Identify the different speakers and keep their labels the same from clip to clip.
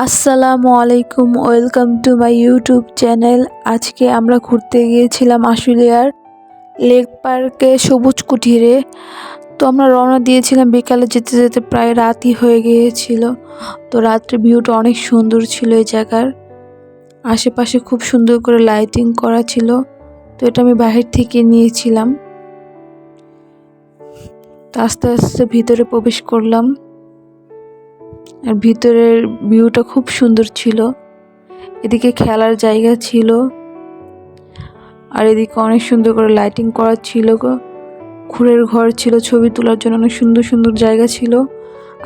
Speaker 1: আসসালামু আলাইকুম, welcome to my YouTube channel. আজকে আমরা ঘুরতে গিয়েছিলাম আশুলিয়ার লেক পার্কে সবুজ কুঠিরে। তো আমরা রওনা দিয়েছিলাম বিকালে, যেতে যেতে প্রায় রাতই হয়ে গিয়েছিল। তো রাত্রে ভিউটা অনেক সুন্দর ছিল এই জায়গার। আশেপাশে খুব সুন্দর করে লাইটিং করা ছিল। তো এটা আমি বাহির থেকে নিয়েছিলাম। তো আস্তে আস্তে ভিতরে প্রবেশ করলাম, আর ভিতরের ভিউটা খুব সুন্দর ছিল। এদিকে খেলার জায়গা ছিল, আর এদিকে অনেক সুন্দর করে লাইটিং করা ছিল। ঘুরের ঘর ছিল, ছবি তোলার জন্য অনেক সুন্দর সুন্দর জায়গা ছিল।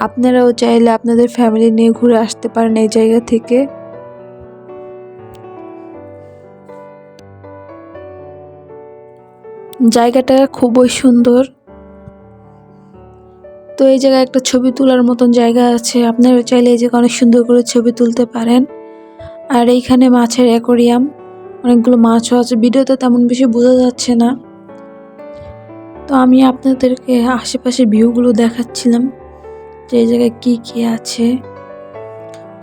Speaker 1: আপনারাও চাইলে আপনাদের ফ্যামিলি নিয়ে ঘুরে আসতে পারেন এই জায়গা থেকে। জায়গাটা খুবই সুন্দর। তো এই জায়গায় একটা ছবি তোলার মতন জায়গা আছে, আপনারা চাইলে এই জায়গায় অনেক সুন্দর করে ছবি তুলতে পারেন। আর এইখানে মাছের অ্যাকোরিয়াম, অনেকগুলো মাছও আছে। ভিডিওতে তেমন বেশি বোঝা যাচ্ছে না, তো আমি আপনাদেরকে আশেপাশের ভিউগুলো দেখাচ্ছিলাম যে এই জায়গায় কি কি আছে।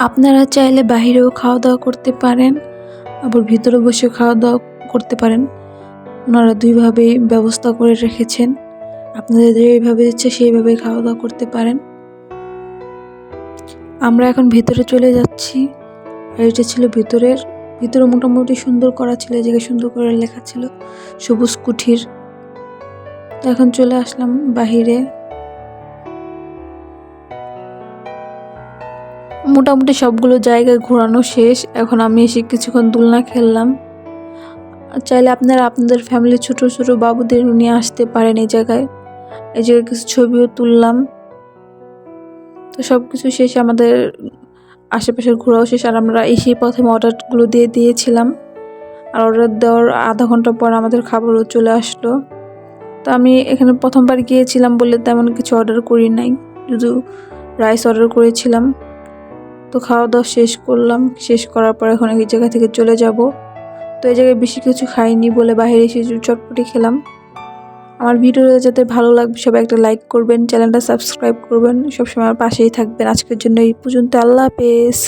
Speaker 1: আপনারা চাইলে বাইরেও খাওয়া দাওয়া করতে পারেন, আবার ভিতরে বসে খাওয়া দাওয়া করতে পারেন। ওনারা দুইভাবেই ব্যবস্থা করে রেখেছেন, আপনাদের যেইভাবে ইচ্ছে সেইভাবে খাওয়া দাওয়া করতে পারেন। আমরা এখন ভিতরে চলে যাচ্ছি। আর এটা ছিল ভিতরে মোটামুটি সুন্দর করা ছিল। এই জায়গায় সুন্দর করে লেখা ছিল সবুজ কুঠির। তো এখন চলে আসলাম বাহিরে। মোটামুটি সবগুলো জায়গায় ঘোরানো শেষ। এখন আমি এসে কিছুক্ষণ দোলনা খেললাম। চাইলে আপনারা আপনাদের ফ্যামিলির ছোট ছোট বাবুদের নিয়ে আসতে পারেন এই জায়গায়। এই জায়গায় কিছু ছবিও তুললাম। তো সব কিছু শেষে আমাদের আশেপাশের ঘোরাও শেষ। আর আমরা এসেই প্রথমে অর্ডারগুলো দিয়ে দিয়েছিলাম, আর অর্ডার দেওয়ার আধা ঘন্টা পর আমাদের খাবারও চলে আসলো। তো আমি এখানে প্রথমবার গিয়েছিলাম বলে তেমন কিছু অর্ডার করি নাই, শুধু রাইস অর্ডার করেছিলাম। তো খাওয়া দাওয়া শেষ করলাম, শেষ করার পর এখন এই জায়গা থেকে চলে যাব। তো এই জায়গায় বেশি কিছু খাইনি বলে বাইরে এসে চটপটি খেলাম। আমার ভিডিওটা যাতে ভালো লাগবে সবাই একটা লাইক করবেন, চ্যানেলটা সাবস্ক্রাইব করবেন, সবসময় আমার পাশেই থাকবেন। আজকের জন্য এই পর্যন্ত, আল্লাহ হাফেজ।